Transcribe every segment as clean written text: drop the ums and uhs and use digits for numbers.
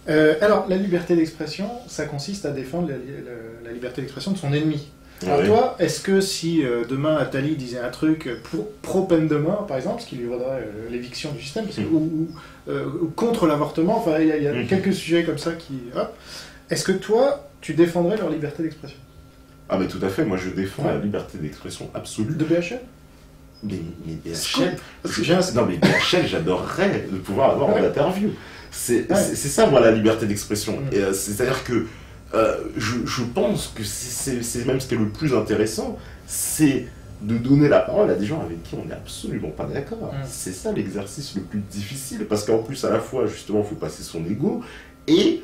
Alors, la liberté d'expression, ça consiste à défendre la liberté d'expression de son ennemi. Alors toi, est-ce que si demain Attali disait un truc pro-peine de mort, par exemple, ce qui lui vaudrait l'éviction du système, ou contre l'avortement, enfin il y a quelques sujets comme ça qui... Est-ce que toi, tu défendrais leur liberté d'expression? Ah mais tout à fait, moi je défends la liberté d'expression absolue. De BHL? Mais BHL, non mais BHL, j'adorerais de pouvoir avoir en interview. C'est ça, moi, la liberté d'expression. C'est-à-dire que je pense que c'est même ce qui est le plus intéressant, c'est de donner la parole à des gens avec qui on n'est absolument pas d'accord. C'est ça l'exercice le plus difficile, parce qu'en plus, à la fois, justement, il faut passer son ego, et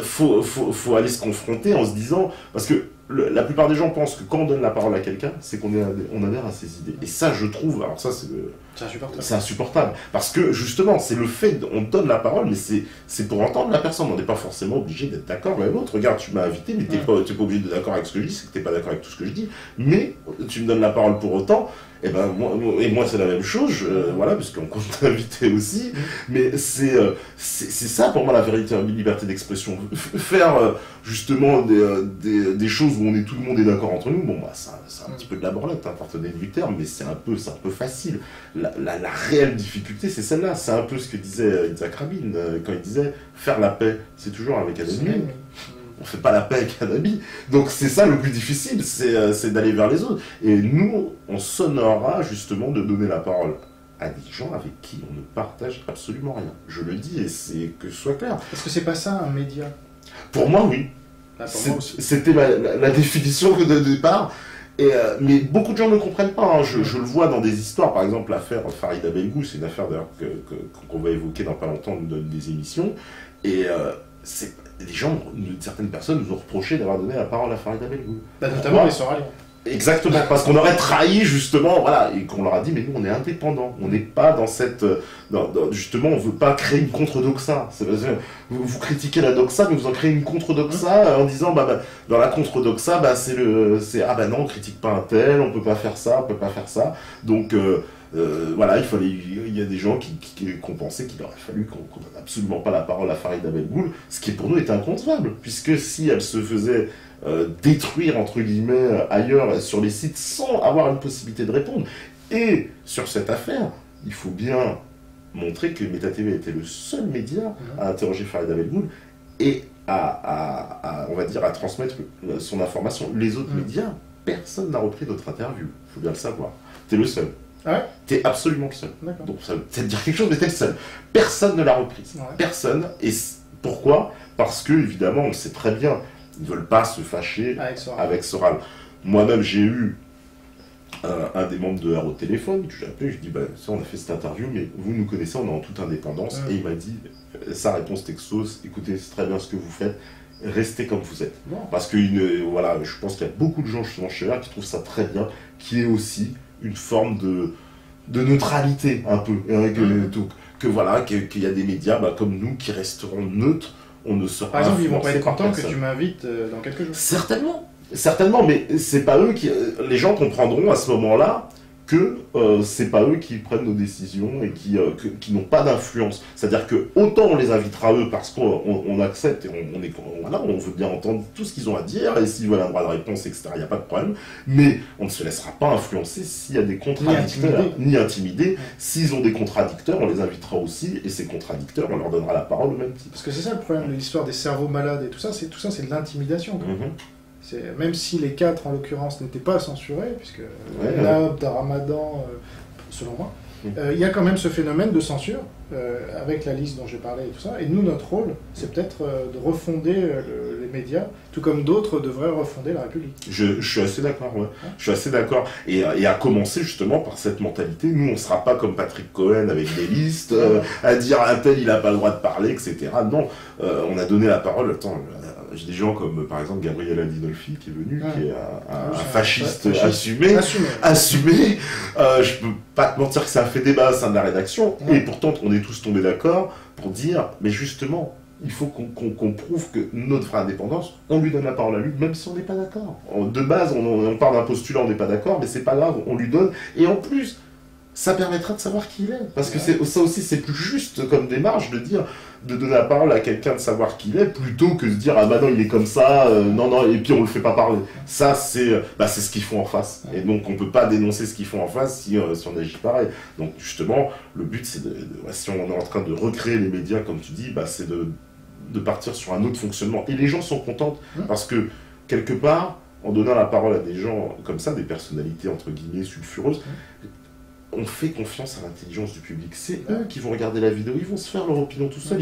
faut aller se confronter en se disant... Parce que la plupart des gens pensent que quand on donne la parole à quelqu'un, c'est qu'on adhère à ses idées. Et ça, je trouve... Alors ça, c'est insupportable. Parce que, justement, c'est le fait... On donne la parole, mais c'est pour entendre la personne. On n'est pas forcément obligé d'être d'accord avec l'autre. Regarde, tu m'as invité, mais t'es pas obligé d'être d'accord avec ce que je dis, c'est que t'es pas d'accord avec tout ce que je dis. Mais tu me donnes la parole pour autant... Et ben moi c'est la même chose, voilà, puisqu'on compte t'inviter aussi, mais c'est ça pour moi la véritable liberté d'expression. Faire justement des choses où tout le monde est d'accord entre nous, bon bah c'est un petit peu de la branlette, pardonnez du terme, mais c'est un peu facile. La réelle difficulté c'est celle-là, c'est un peu ce que disait Yitzhak Rabin quand il disait faire la paix, c'est toujours avec un ennemi. On fait pas la paix avec un ami. Donc c'est ça le plus difficile, c'est d'aller vers les autres. Et nous, on s'honorera justement de donner la parole à des gens avec qui on ne partage absolument rien. Je le dis et c'est que ce soit clair. Est-ce que c'est pas ça un média? Pour moi, oui. C'était la définition de départ. Mais beaucoup de gens ne comprennent pas. Je le vois dans des histoires, par exemple l'affaire Farida Belgou, c'est une affaire d'ailleurs qu'on va évoquer dans pas longtemps dans des émissions. Et certaines personnes nous ont reproché d'avoir donné la parole à Farida Belgou. Notamment les Sœurs à Lyon. Exactement, parce qu'on aurait trahi justement, voilà, et qu'on leur a dit, mais nous on est indépendants, on n'est pas dans cette... justement, on veut pas créer une contre-doxa. Vous critiquez la doxa, mais vous en créez une contre-doxa en disant, dans la contre-doxa, ah non, on critique pas un tel, on peut pas faire ça, on peut pas faire ça. Donc... voilà, il y a des gens qui ont pensé qu'il aurait fallu qu'on donne absolument pas la parole à Farida Belgou, ce qui pour nous était inconcevable, puisque si elle se faisait détruire entre guillemets ailleurs sur les sites sans avoir une possibilité de répondre, et sur cette affaire, il faut bien montrer que MetaTV était le seul média à interroger Farida Belgou et on va dire, à transmettre son information. Les autres médias, personne n'a repris notre interview, il faut bien le savoir. T'es le seul. Ah ouais? T'es absolument le seul. Donc ça veut peut-être dire quelque chose, mais t'es le seul. Personne ne l'a reprise. Personne. Et pourquoi? Parce que, évidemment, on le sait très bien, ils ne veulent pas se fâcher avec Soral. Moi-même, j'ai eu un des membres de R au téléphone, que j'ai appelé, je dis, ça, on a fait cette interview, mais vous nous connaissez, on est en toute indépendance. Et il m'a dit, sa réponse texto, écoutez, c'est très bien ce que vous faites, restez comme vous êtes. Parce que, voilà, je pense qu'il y a beaucoup de gens, justement, chez R qui trouvent ça très bien, qui est aussi une forme de neutralité un peu, qu'il y a des médias comme nous qui resteront neutres, on ne sera pas. Par exemple, ils vont pas être contents que tu m'invites dans quelques jours. Certainement, mais c'est pas eux les gens comprendront à ce moment-là que c'est pas eux qui prennent nos décisions et qui n'ont pas d'influence. C'est-à-dire que autant on les invitera eux parce qu'on accepte et on veut bien entendre tout ce qu'ils ont à dire et s'ils veulent un droit de réponse, etc., il n'y a pas de problème, mais on ne se laissera pas influencer s'il y a des contradicteurs, ni intimider. S'ils ont des contradicteurs, on les invitera aussi et ces contradicteurs, on leur donnera la parole au même titre. Parce que c'est ça le problème de l'histoire des cerveaux malades et tout ça, c'est de l'intimidation. Même si les 4 en l'occurrence n'étaient pas censurés, puisque Lab, Ramadan, selon moi, il y a quand même ce phénomène de censure, avec la liste dont j'ai parlé et tout ça, et nous notre rôle c'est peut-être de refonder les médias, tout comme d'autres devraient refonder la République. Je suis assez d'accord, je suis assez d'accord, et à commencer justement par cette mentalité, nous on ne sera pas comme Patrick Cohen avec des listes, à dire un tel il n'a pas le droit de parler, etc. Non, on a donné la parole, j'ai des gens comme par exemple Gabriel Adinolfi qui est venu, qui est un fasciste assumé. Je peux pas te mentir que ça a fait débat au sein de la rédaction, et pourtant on est tous tombés d'accord pour dire, mais justement, il faut qu'on prouve que notre vraie indépendance, on lui donne la parole à lui, même si on n'est pas d'accord. De base, on part d'un postulat, on n'est pas d'accord, mais c'est pas grave, on lui donne, et en plus, ça permettra de savoir qui il est. Parce que ça aussi, c'est plus juste comme démarche de dire, de donner la parole à quelqu'un de savoir qui il est, plutôt que de se dire, ah bah non, il est comme ça, non, et puis on le fait pas parler. Ça, c'est ce qu'ils font en face. Et donc, on peut pas dénoncer ce qu'ils font en face si on agit pareil. Donc, justement, le but, c'est si on est en train de recréer les médias, comme tu dis, c'est de partir sur un autre fonctionnement. Et les gens sont contents, parce que, quelque part, en donnant la parole à des gens comme ça, des personnalités entre guillemets sulfureuses, on fait confiance à l'intelligence du public. C'est eux qui vont regarder la vidéo, ils vont se faire leur opinion tout seuls.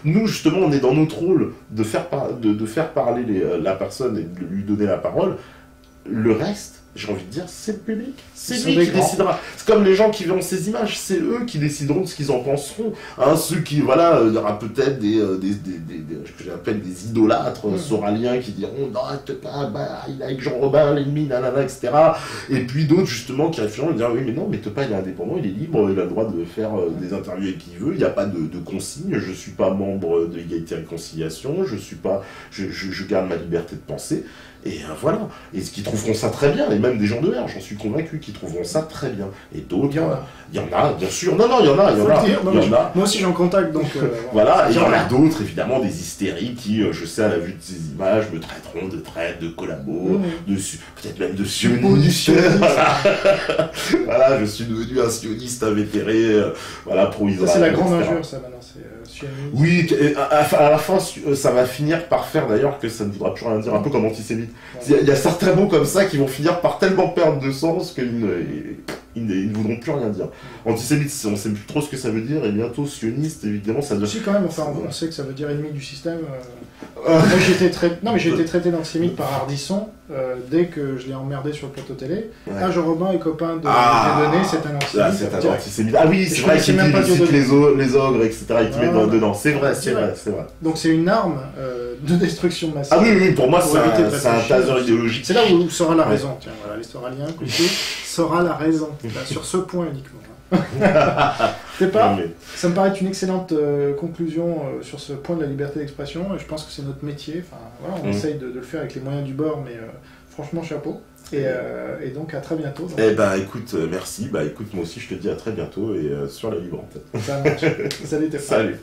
Nous, justement, on est dans notre rôle de faire parler la personne et de lui donner la parole. Le reste, j'ai envie de dire, c'est le public. C'est lui qui décidera. C'est comme les gens qui verront ces images, c'est eux qui décideront de ce qu'ils en penseront. Ceux qui, il y aura peut-être ce que j'appelle des idolâtres soraliens qui diront non, il est avec Jean Robin, l'ennemi, nanana, etc. Et puis d'autres, justement, qui réfléchiront et diront oui, mais non, mais Tepa, il est indépendant, il est libre, il a le droit de faire des interviews avec qui il veut, il n'y a pas de consigne, je ne suis pas membre de l'égalité et réconciliation, je garde ma liberté de penser. Et voilà. Et ce qui trouveront ça très bien, et même des gens de l'air, j'en suis convaincu, qui trouveront ça très bien. Et d'autres, il y en a, bien sûr. Non, il y en a. Moi aussi, j'en contacte, donc... voilà, et il y en a d'autres, évidemment, des hystériques qui, je sais, à la vue de ces images, me traiteront de traite, de collabo, peut-être même de sioniste. Voilà, je suis devenu un sioniste invétéré, pro-Israël. Ça, c'est la grande injure, ça, maintenant, c'est sioniste. Oui, à la fin, ça va finir par faire, d'ailleurs, que ça ne voudra plus rien dire, un peu comme antisémite. Il y a certains mots comme ça qui vont finir par tellement perdre de sens qu'ils ne voudront plus rien dire. Antisémite, on ne sait plus trop ce que ça veut dire, et bientôt sioniste, évidemment, ça doit... Si, quand même, on sait que ça veut dire ennemi du système. Moi, j'ai été traité d'antisémite par Ardisson dès que je l'ai emmerdé sur le plateau télé. Ouais. Jean Robin est copain de Dieudonné, c'est un antisémite. C'est un antisémite. Ah oui, c'est vrai qu'il cite les ogres, etc. Il te met dedans. C'est vrai. Donc c'est une arme de destruction massive. Ah oui, pour moi, c'est un taser idéologique. C'est là où sera la raison. Tiens, voilà, les Soraliens, sera la raison. Sur ce point uniquement. Ça me paraît être une excellente conclusion sur ce point de la liberté d'expression. Je pense que c'est notre métier. Enfin, voilà, on essaye de le faire avec les moyens du bord, mais franchement, chapeau. Et donc, à très bientôt. Donc. Eh ben, écoute, merci. Écoute, moi aussi, je te dis à très bientôt et sur la libre antenne. Ça marche. Salut, Tepa. Salut.